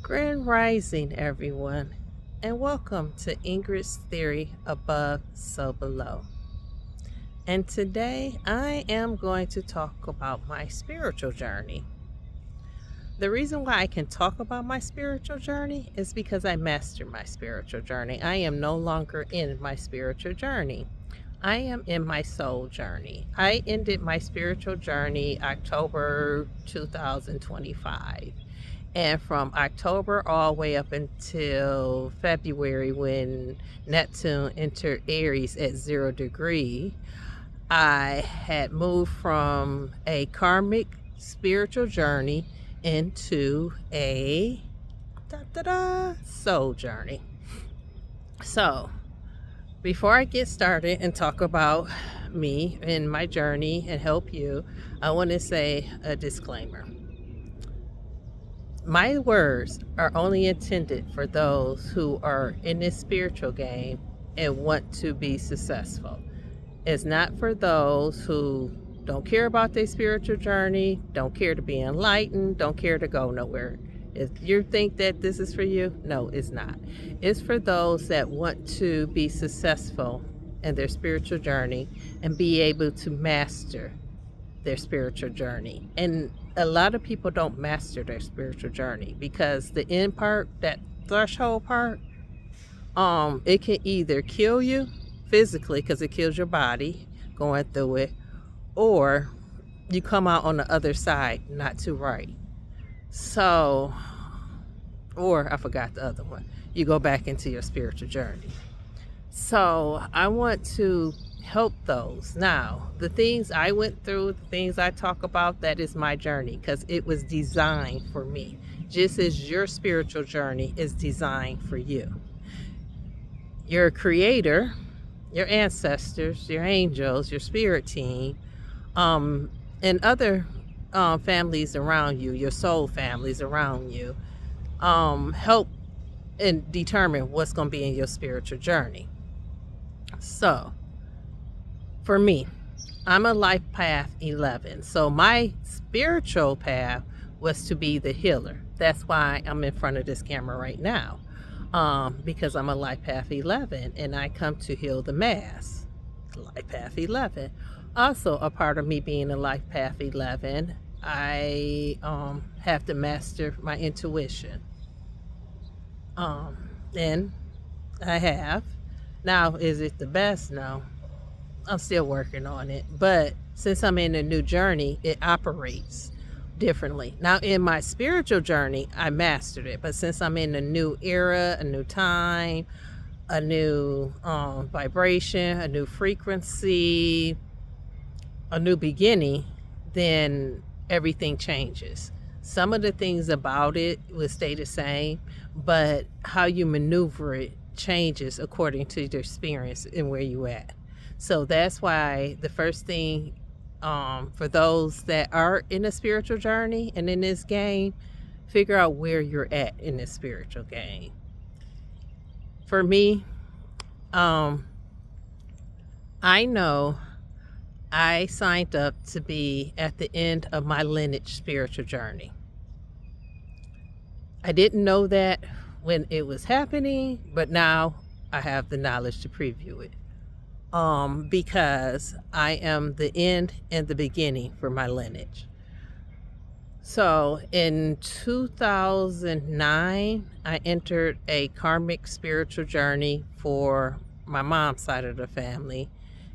Grand Rising, everyone, and welcome to Ingrid's Theory Above, So Below. And today I am going to talk about my spiritual journey. The reason why I can talk about my spiritual journey is because I mastered my spiritual journey. I am no longer in my spiritual journey. I am in my soul journey. I ended my spiritual journey October 2025. And from October all the way up until February, when Neptune entered Aries at 0 degree, I had moved from a karmic spiritual journey into a soul journey. So, before I get started and talk about me and my journey and help you, I want to say a disclaimer. My words are only intended for those who are in this spiritual game and want to be successful. It's not for those who don't care about their spiritual journey, don't care to be enlightened, don't care to go nowhere. If you think that this is for you, no, it's not. It's for those that want to be successful in their spiritual journey and be able to master their spiritual journey. And a lot of people don't master their spiritual journey because the end part, that threshold part, it can either kill you physically because it kills your body going through it, or you come out on the other side not too right. So, or I forgot the other one, you go back into your spiritual journey. So I want to help those. Now, the things I went through, the things I talk about, that is my journey because it was designed for me, just as your spiritual journey is designed for you. Your creator, your ancestors, your angels, your spirit team, and other families around you, your soul families around you, help and determine what's going to be in your spiritual journey. So, for me, I'm a life path 11. So my spiritual path was to be the healer. That's why I'm in front of this camera right now, because I'm a life path 11 and I come to heal the mass. Life path 11. Also, a part of me being a life path 11, I have to master my intuition. And I have. Now, is it the best? No. I'm still working on it, but since I'm in a new journey, it operates differently. Now, in my spiritual journey, I mastered it, but since I'm in a new era, a new time, a new vibration, a new frequency, a new beginning, then everything changes. Some of the things about it will stay the same, but how you maneuver it changes according to your experience and where you at. So that's why the first thing, for those that are in a spiritual journey and in this game, figure out where you're at in this spiritual game. For me, I know I signed up to be at the end of my lineage spiritual journey. I didn't know that when it was happening, but now I have the knowledge to preview it. Because I am the end and the beginning for my lineage. So in 2009, I entered a karmic spiritual journey for my mom's side of the family.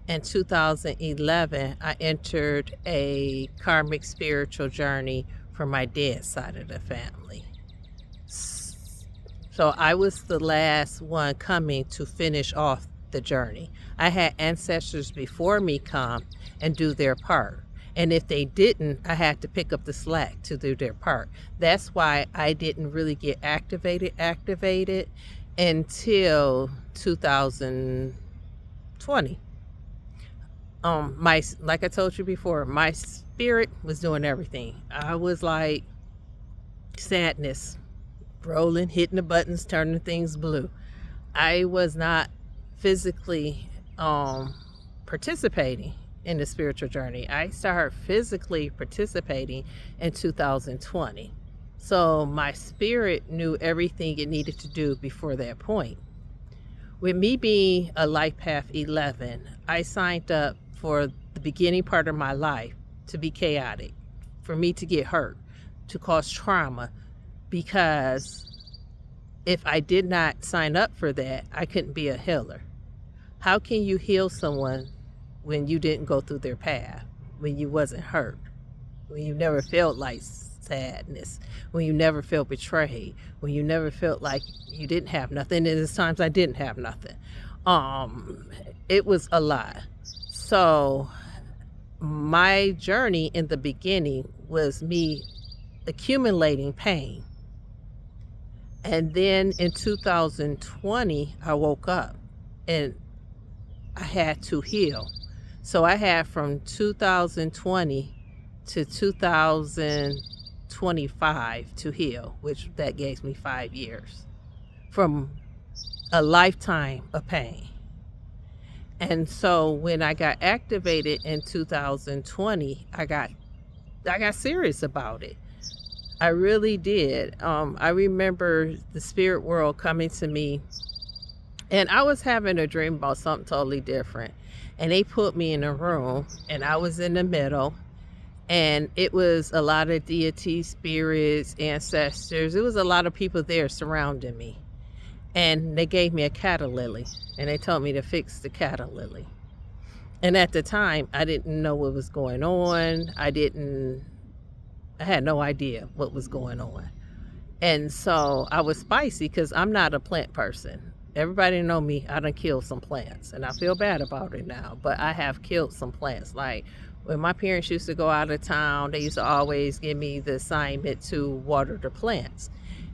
In 2011, I entered a karmic spiritual journey for my dad's side of the family. So I was the last one coming to finish off the journey. I had ancestors before me come and do their part. And if they didn't, I had to pick up the slack to do their part. That's why I didn't really get activated until 2020. Like I told you before, my spirit was doing everything. I was like sadness, rolling, hitting the buttons, turning things blue. I was not physically participating in the spiritual journey. I started physically participating in 2020. So my spirit knew everything it needed to do before that point. With me being a Life Path 11, I signed up for the beginning part of my life to be chaotic, for me to get hurt, to cause trauma, because if I did not sign up for that, I couldn't be a healer. How can you heal someone when you didn't go through their path, when you wasn't hurt, when you never felt like sadness, when you never felt betrayed, when you never felt like you didn't have nothing? And there's times I didn't have nothing. It was a lot. So my journey in the beginning was me accumulating pain. And then in 2020, I woke up and I had to heal. So I had from 2020 to 2025 to heal, which that gave me 5 years from a lifetime of pain. And so when I got activated in 2020, I got serious about it. I really did. I remember the spirit world coming to me, and I was having a dream about something totally different. And they put me in a room, and I was in the middle, and it was a lot of deities, spirits, ancestors. It was a lot of people there surrounding me. And they gave me a cattle lily, and they told me to fix the cattle lily. And at the time, I didn't know what was going on. I had no idea what was going on. And so I was spicy because I'm not a plant person. Everybody know me, I done killed some plants, and I feel bad about it now, but I have killed some plants. Like when my parents used to go out of town, they used to always give me the assignment to water the plants.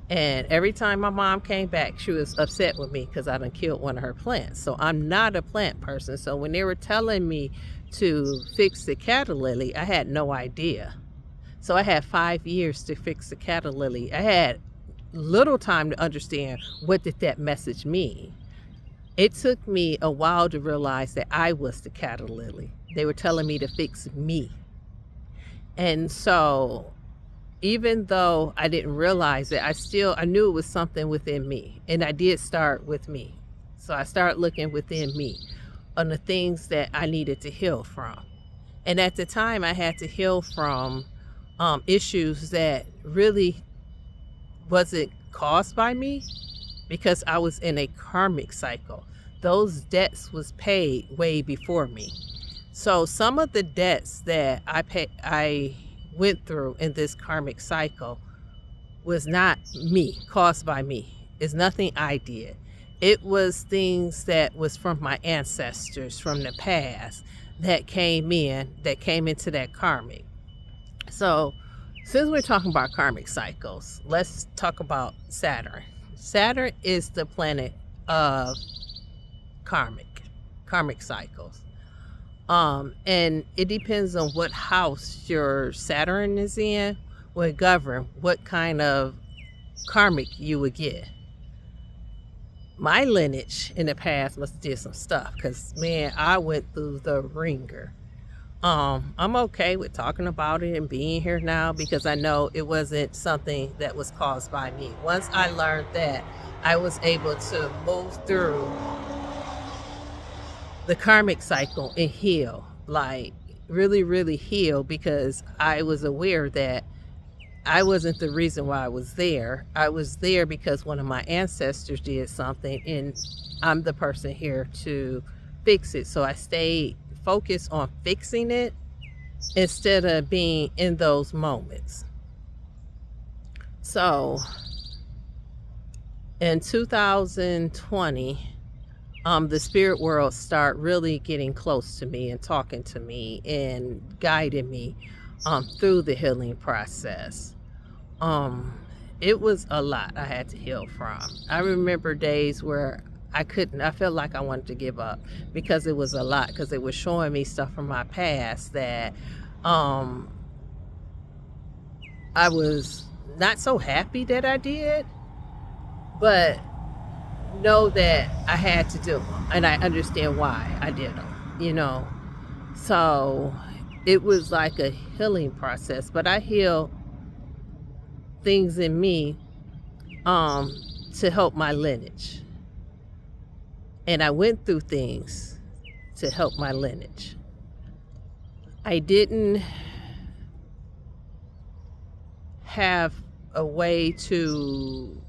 And every time my mom came back, she was upset with me because I done killed one of her plants. So I'm not a plant person. So when they were telling me to fix the cattle lily, I had no idea. So I had 5 years to fix the cattle lily. I had little time to understand what did that message mean. It took me a while to realize that I was the cattle lily. They were telling me to fix me. And so even though I didn't realize it, I knew it was something within me. And I did start with me. So I started looking within me on the things that I needed to heal from. And at the time, I had to heal from issues that really wasn't caused by me, because I was in a karmic cycle. Those debts was paid way before me. So some of the debts that I went through in this karmic cycle was not me, caused by me. It's nothing I did. It was things that was from my ancestors from the past that came into that karmic. So since we're talking about karmic cycles, let's talk about Saturn. Saturn is the planet of karmic cycles. And it depends on what house your Saturn is in, will govern what kind of karmic you would get. My lineage in the past must have did some stuff, because man, I went through the ringer. I'm okay with talking about it and being here now, because I know it wasn't something that was caused by me. Once I learned that, I was able to move through the karmic cycle and heal, like really, really heal, because I was aware that I wasn't the reason why I was there. I was there because one of my ancestors did something, and I'm the person here to fix it. So I stayed focused on fixing it instead of being in those moments. So in 2020, the spirit world started really getting close to me and talking to me and guiding me through the healing process. It was a lot I had to heal from. I remember days where I felt like I wanted to give up, because it was a lot, because it was showing me stuff from my past that I was not so happy that I did, but know that I had to do them, and I understand why I did them, So it was like a healing process, but I healed things in me to help my lineage. And I went through things to help my lineage. I didn't have a way to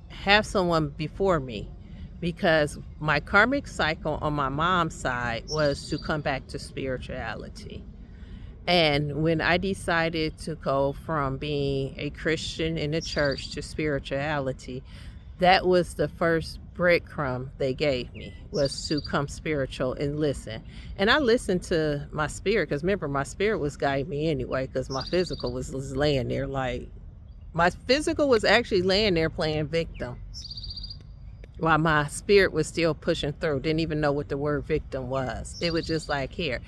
have someone before me because my karmic cycle on my mom's side was to come back to spirituality. And when I decided to go from being a Christian in the church to spirituality, that was the first breadcrumb they gave me, was to come spiritual and listen. And I listened to my spirit, because remember, my spirit was guiding me anyway, because my physical was laying there like, my physical was actually laying there playing victim, while my spirit was still pushing through. Didn't even know what the word victim was. It was just like, here,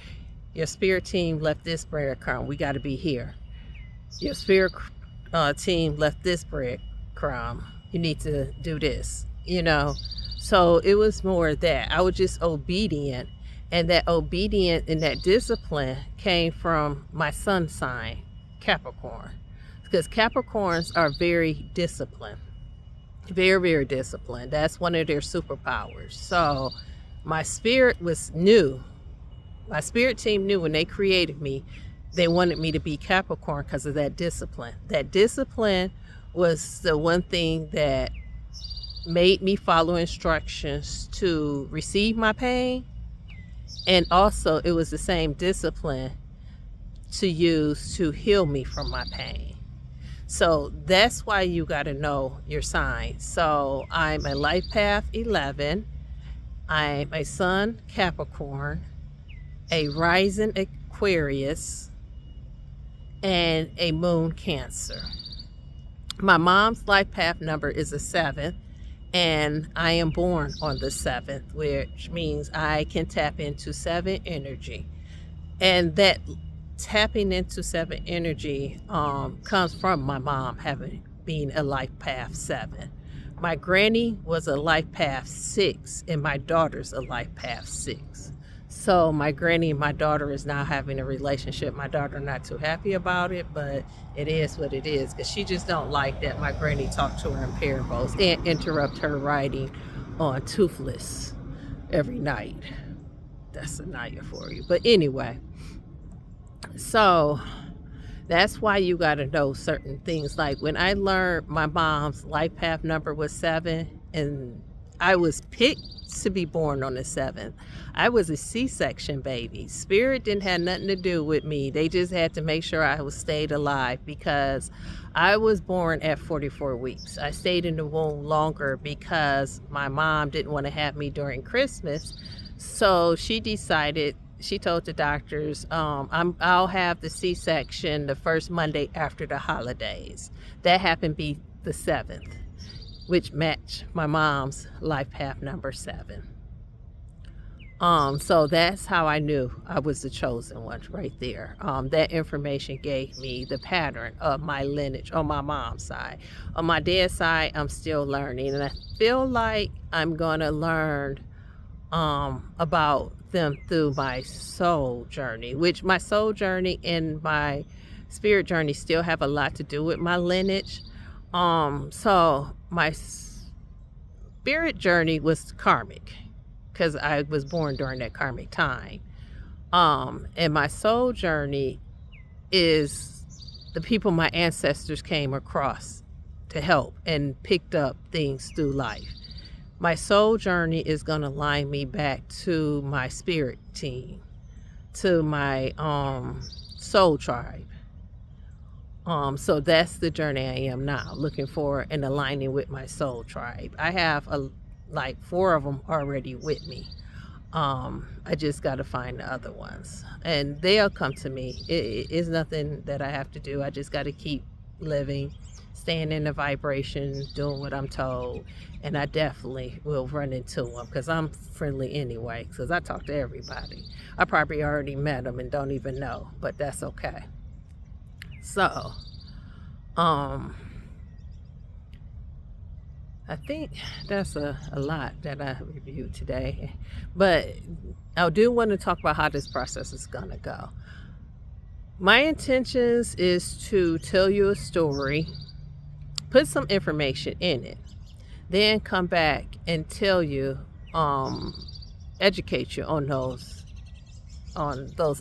your spirit team left this breadcrumb, we got to be here. Your spirit team left this breadcrumb, you need to do this, you know. So it was more that I was just obedient, and that obedient and that discipline came from my sun sign, Capricorn, because Capricorns are very disciplined, very, very disciplined. That's one of their superpowers. So my spirit was new. My spirit team knew when they created me, they wanted me to be Capricorn because of that discipline. That discipline was the one thing that made me follow instructions to receive my pain. And also it was the same discipline to use to heal me from my pain. So that's why you got to know your sign. So I'm a life path 11. I'm a sun Capricorn, a rising Aquarius, and a moon Cancer. My mom's life path number is a 7, and I am born on the 7th, which means I can tap into 7 energy. And that tapping into 7 energy comes from my mom being a life path 7. My granny was a life path 6, and my daughter's a life path 6. So my granny and my daughter is now having a relationship. My daughter not too happy about it, but it is what it is, because she just don't like that my granny talked to her in parables and interrupt her writing on Toothless every night. That's a nightmare for you. But anyway, so that's why you got to know certain things. Like when I learned my mom's life path number was 7, and I was picked to be born on the 7th. I was a C-section baby. Spirit didn't have nothing to do with me. They just had to make sure I was stayed alive, because I was born at 44 weeks. I stayed in the womb longer because my mom didn't want to have me during Christmas. So she told the doctors, I'll have the C-section the first Monday after the holidays. That happened to be the 7th, which matched my mom's life path number 7. So that's how I knew I was the chosen one right there. That information gave me the pattern of my lineage on my mom's side. On my dad's side, I'm still learning, and I feel like I'm gonna learn about them through my soul journey, which my soul journey and my spirit journey still have a lot to do with my lineage. So my spirit journey was karmic, because I was born during that karmic time. And my soul journey is the people my ancestors came across to help and picked up things through life. My soul journey is going to line me back to my spirit team, to my soul tribe. So that's the journey I am now, looking for and aligning with my soul tribe. I have like 4 of them already with me. I just got to find the other ones, and they'll come to me. It's nothing that I have to do. I just got to keep living, staying in the vibration, doing what I'm told, and I definitely will run into them, because I'm friendly anyway, because I talk to everybody. I probably already met them and don't even know, but that's okay. So I think that's a lot that I reviewed today, but I do want to talk about how this process is going to go. My intentions is to tell you a story put some information in it, then come back and tell you, educate you on those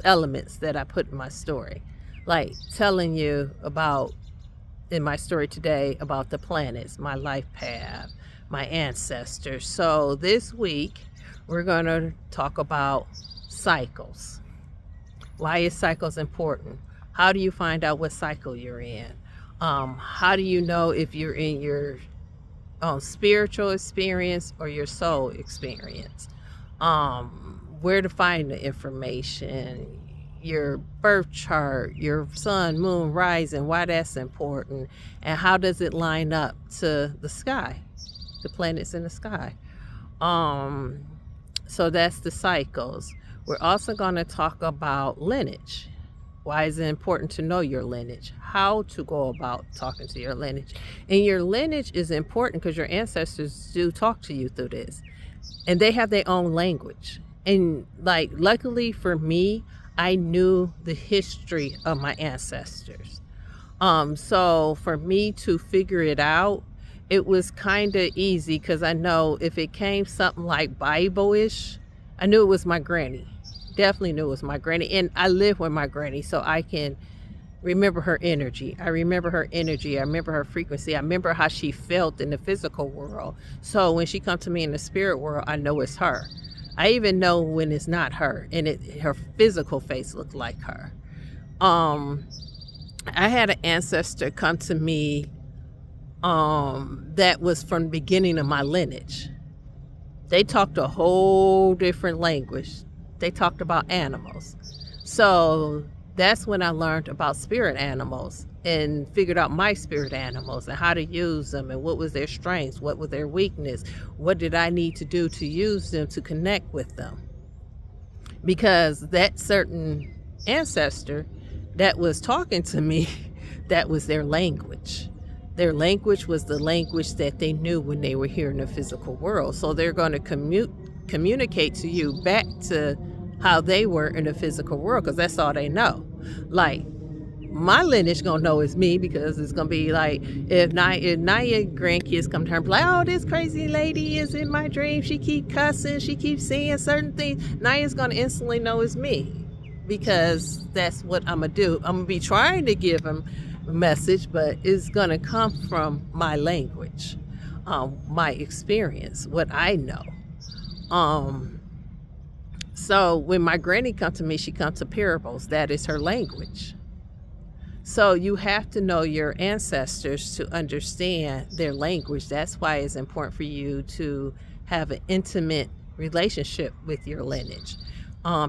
elements that I put in my story. Like telling you about, in my story today, about the planets, my life path, my ancestors. So this week, we're going to talk about cycles. Why is cycles important? How do you find out what cycle you're in? How do you know if you're in your spiritual experience or your soul experience? Where to find the information, your birth chart, your sun, moon, rising, why that's important, and how does it line up to the sky, the planets in the sky. So that's the cycles. We're also going to talk about lineage. Why is it important to know your lineage? How to go about talking to your lineage. And your lineage is important because your ancestors do talk to you through this. And they have their own language. And like, luckily for me, I knew the history of my ancestors. So for me to figure it out, it was kind of easy because I know if it came something like Bible-ish, I knew it was my granny. Definitely knew it was my granny. And I live with my granny, so I can remember her energy. I remember her energy. I remember her frequency. I remember how she felt in the physical world. So when she comes to me in the spirit world, I know it's her. I even know when it's not her and her physical face looked like her. I had an ancestor come to me that was from the beginning of my lineage. They talked a whole different language. They talked about animals. So that's when I learned about spirit animals and figured out my spirit animals and how to use them and what was their strengths, what was their weakness, what did I need to do to use them to connect with them. Because that certain ancestor that was talking to me, that was their language. Their language was the language that they knew when they were here in the physical world. So they're going to communicate to you back to how they were in the physical world, because that's all they know. Like, my lineage gonna know it's me, because it's gonna be like, if Naya grandkids come to her and be like, oh, this crazy lady is in my dream, she keep cussing, she keeps saying certain things, Naya's gonna instantly know it's me, because that's what I'm gonna do. I'm gonna be trying to give them a message, but it's gonna come from my language, my experience, what I know. So when my granny comes to me, she comes to parables. That is her language. So you have to know your ancestors to understand their language. That's why it's important for you to have an intimate relationship with your lineage,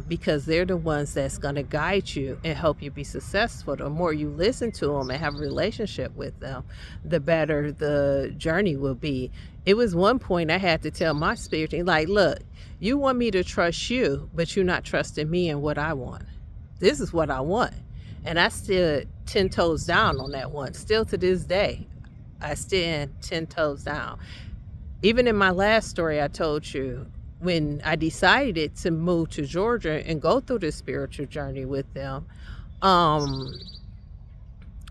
because they're the ones that's going to guide you and help you be successful. The more you listen to them and have a relationship with them, the better the journey will be. It was one point I had to tell my spirit team, like, look, you want me to trust you, but you're not trusting me and what I want. This is what I want. And I stood 10 toes down on that one. Still to this day, I stand 10 toes down. Even in my last story I told you, when I decided to move to Georgia and go through this spiritual journey with them,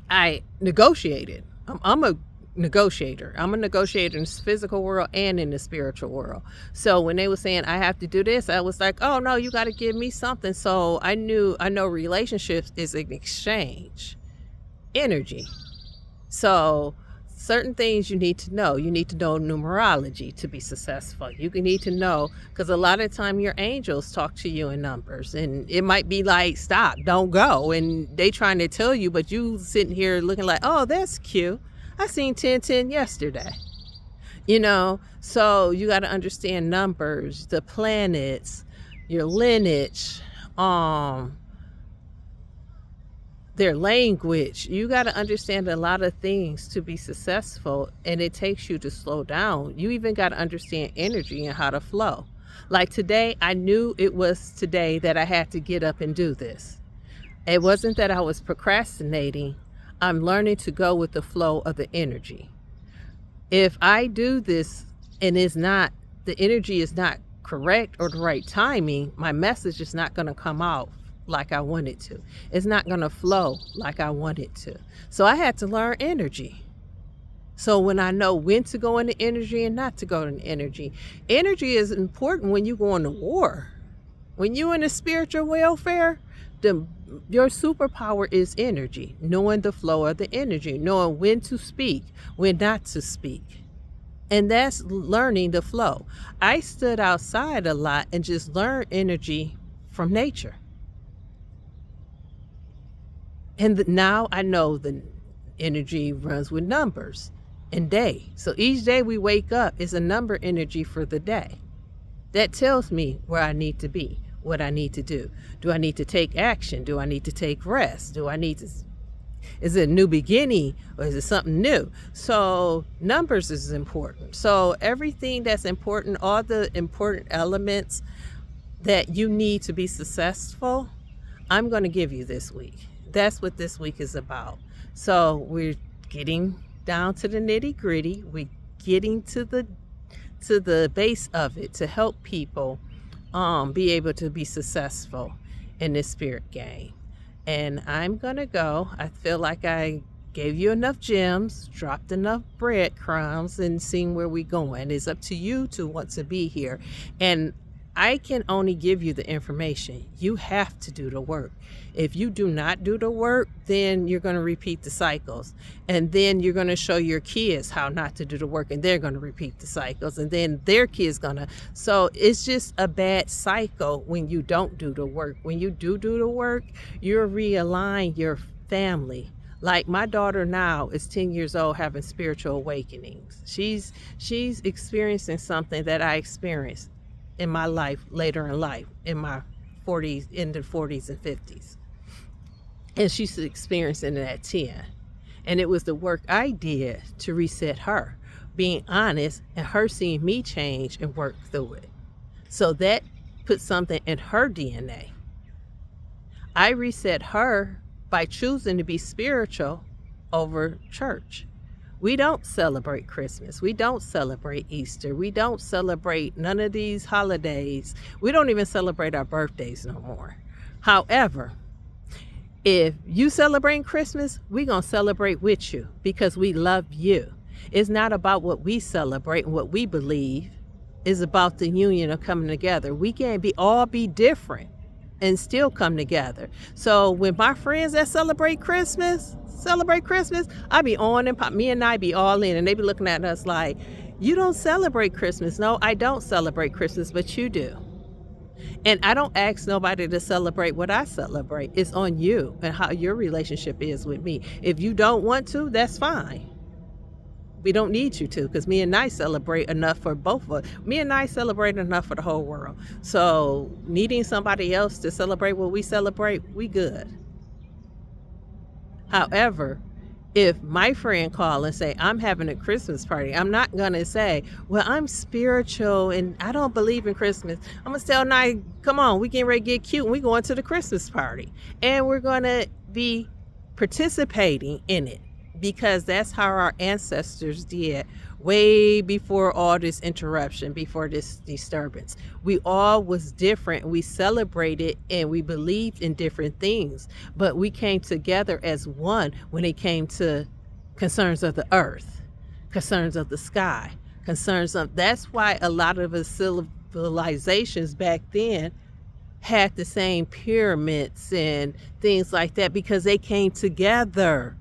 I negotiated. I'm a negotiator. I'm a negotiator in the physical world and in the spiritual world. So when they were saying I have to do this, I was like, oh no, you got to give me something. So I know relationships is an exchange energy. So certain things you need to know. You need to know numerology to be successful. You need to know, because a lot of time your angels talk to you in numbers, and it might be like, stop, don't go, and they trying to tell you, but you sitting here looking like, oh, that's cute. I seen 1010 yesterday. So you got to understand numbers, the planets, your lineage, their language. You got to understand a lot of things to be successful, and it takes you to slow down. You even got to understand energy and how to flow. Like today, I knew it was today that I had to get up and do this. It wasn't that I was procrastinating. I'm learning to go with the flow of the energy. If I do this and the energy is not correct or the right timing, my message is not going to come out like I want it to. It's not going to flow like I want it to. So I had to learn energy. So when I know when to go into energy and not to go into energy, energy is important when you go into war. When you in a spiritual welfare, your superpower is energy, knowing the flow of the energy, knowing when to speak, when not to speak. And that's learning the flow. I stood outside a lot and just learned energy from nature. And now I know the energy runs with numbers and day. So each day we wake up is a number energy for the day. That tells me where I need to be, what I need to do. Do I need to take action? Do I need to take rest? Is it a new beginning or is it something new? So numbers is important. So everything that's important, all the important elements that you need to be successful, I'm going to give you this week. That's what this week is about. So we're getting down to the nitty gritty. We're getting to the base of it to help people be able to be successful in this spirit game. And I'm going to go. I feel like I gave you enough gems, dropped enough breadcrumbs, and seeing where we're going. It's up to you to want to be here. And I can only give you the information. You have to do the work. If you do not do the work, then you're going to repeat the cycles. And then you're going to show your kids how not to do the work, and they're going to repeat the cycles. And then their kids going to. So it's just a bad cycle when you don't do the work. When you do the work, you're realigning your family. Like my daughter now is 10 years old having spiritual awakenings. She's experiencing something that I experienced in my life later in life, in my 40s, in the 40s and 50s. And she's experiencing it at 10. And it was the work I did to reset her, being honest, and her seeing me change and work through it. So that put something in her DNA. I reset her by choosing to be spiritual over church. We don't celebrate Christmas. We don't celebrate Easter. We don't celebrate none of these holidays. We don't even celebrate our birthdays no more. However, if you celebrate Christmas, we're going to celebrate with you because we love you. It's not about what we celebrate and what we believe. It's about the union of coming together. We can't all be different and still come together. So when my friends that celebrate Christmas, I be on and pop. Me and I be all in, and they be looking at us like, you don't celebrate Christmas. No, I don't celebrate Christmas, but you do. And I don't ask nobody to celebrate what I celebrate. It's on you and how your relationship is with me. If you don't want to, that's fine. We don't need you to, because me and I celebrate enough for both of us. Me and I celebrate enough for the whole world. So needing somebody else to celebrate what we celebrate, we good. However, if my friend call and say, I'm having a Christmas party, I'm not going to say, well, I'm spiritual and I don't believe in Christmas. I'm going to tell Nye, come on, we getting ready to get cute and we going to the Christmas party. And we're going to be participating in it because that's how our ancestors did way before all this interruption, before this disturbance. We all was different. We celebrated and we believed in different things, but we came together as one when it came to concerns of the earth, concerns of the sky, that's why a lot of the civilizations back then had the same pyramids and things like that because they came together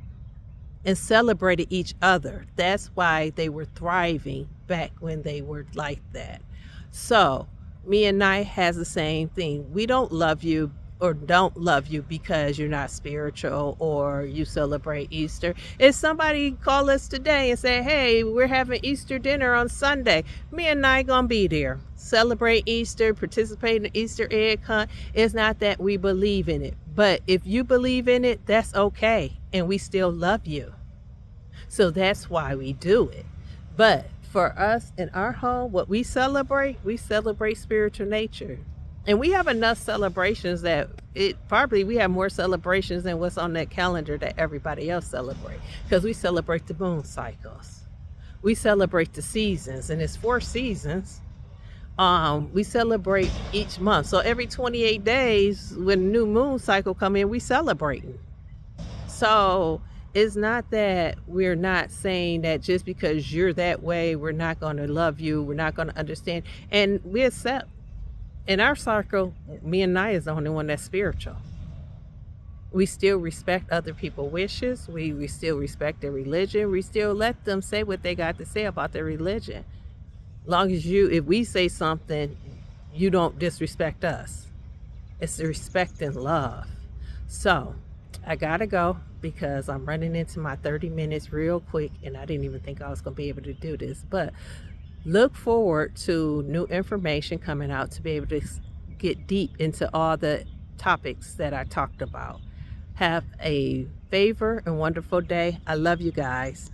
and celebrated each other. That's why they were thriving back when they were like that. So me and I has the same thing. We don't love you or don't love you because you're not spiritual or you celebrate Easter. If somebody call us today and say, hey, we're having Easter dinner on Sunday, me and I gonna be there. Celebrate Easter, participate in the Easter egg hunt. It's not that we believe in it, but if you believe in it, that's okay. And we still love you. So that's why we do it. But for us in our home, what we celebrate spiritual nature. And we have enough celebrations that we have more celebrations than what's on that calendar that everybody else celebrate. Because we celebrate the moon cycles. We celebrate the seasons, and it's 4 seasons. We celebrate each month. So every 28 days when new moon cycle come in, we celebrating. So It's not that we're not saying that just because you're that way, we're not going to love you, we're not going to understand. And we accept. In our circle, me and Naya is the only one that's spiritual. We still respect other people's wishes. We still respect their religion. We still let them say what they got to say about their religion. Long as if we say something, you don't disrespect us. It's the respect and love. So I gotta go because I'm running into my 30 minutes real quick, and I didn't even think I was gonna be able to do this. But look forward to new information coming out to be able to get deep into all the topics that I talked about. Have a favor and wonderful day. I love you guys.